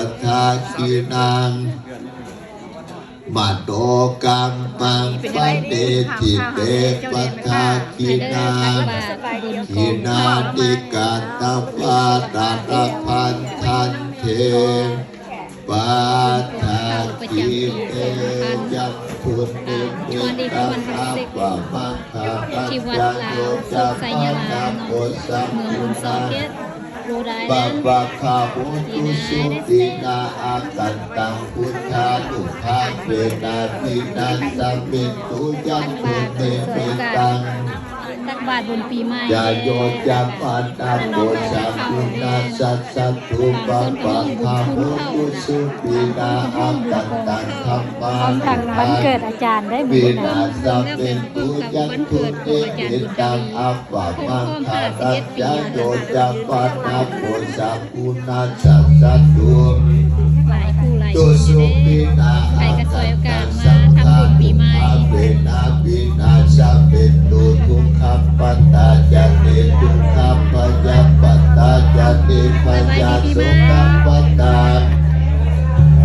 ปัฏฐาคีนังมาโตกังปังปันเตจิเตปัฏฐาคีนังคีนาติกาตปาตาตพันธันเทปัฏฐาคีเตยักขุนิมิตตังอัปปะมังคาปัจจโยจัปปะนาโคสัมพุนังบัพพะคาบุตุสุตินาอากันตังพุทธานุภาเวนาทินัสสมิตุยันตุเตเปตังตักบาตรบนปีใหม่ยาโยจัปปันตาโกสัมพุนาสัสสัตตุบัพพะคาบุตุสุตินาอากันตังธรรมาตังวันเกิดอาจารย์ได้หม วิ ด นาสมิตุยันตุเตเปตังอัปปะมังคารัจจโยจัปปันตาโกสัมพุนาสัสสัตตุหลายคู่หลาย ตุ คน สุ เด้ ปิ อ นา ใครก็ช่วยโอกาสมาทำบุญปีใหม่ เวนาปินาสัพเพตุทุกขปัตตาจันติทุกขปัญญปัตตาจันติปัญญาสุขปัตตา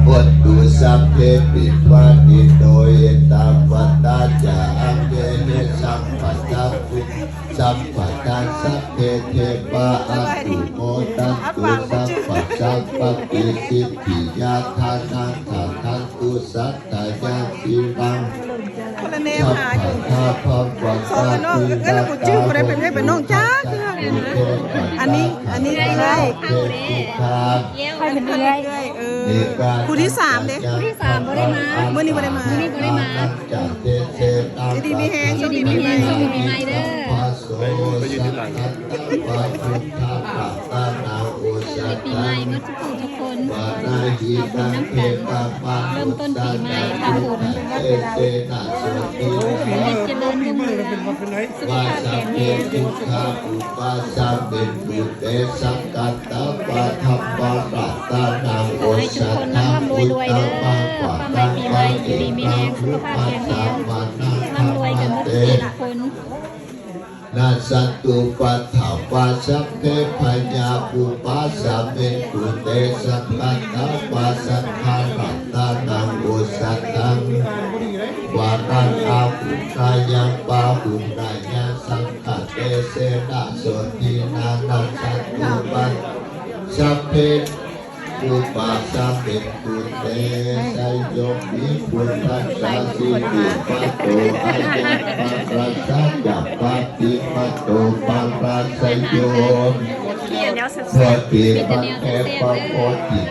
วัตถุสัพเพปิปานิโตเอตาปัตตาจาอังเกเนสัมปัตตาปุสัมปัตตาสัพเพเทปะอัตุโมตันตุสัพพะสัพพะปิสิทธิยาทานังทานันตุสัตตายาสีรังคนละแนว สัพ หาอ พะ ยู่ ทาพังวัต สอง ตา กันน้องก็แล้วกูชื่อบ่ได้เป็นให้เป็นน้องจ้าคืออันนี้อะไร เข้าเด้เยี่ยว ใครเป็นเรื่อย ผู้ที่สามเด้ คู่ที่3บ่ได้มา มื้อนี้บ่ได้มา มื้อนี้บ่ได้มา สิดีมีแฮง อยู่ดีมีแรงสุขปีใหม่เด้อ ไปยืนที่หลัง ปีใหม่เมื่อทุกคนขอบคุณน้ำกันเริ่มต้นปีใหม่ทำบุญให้เจริญรุ่งเรืองสุขภาพแข็งแรง ทุกขาอุปาสาเบตุเตสังกัตตาปะทัพปะปัตตานังโอ ให้ทุก สัต คน ตา ร่ำรวยรวยเด้อ ปัง ป้าใหม่ปีใหม่อยู่ดีมีแรงสุขภาพแข็งแรงร่ำรวยกันทุกคน นาสัตตุปัฏฐาปัสสัพเพปัญญาปุปัสสะเมตุเตสัพพัตตาปัสสัทธารัตตานังโอสัตตังวารังอาภุกายังปาหุนายาสังฆเตเสนะโสตินานัสสัตตุปัสสัพเพอุปัสสะเมตุเตสยโยมิพุทธัสสะสิกิปัตโตอายังปะราชาจัปปะติปัตโตปะราชโย เดี๋ยว สติปัฏฐะปะโพธิ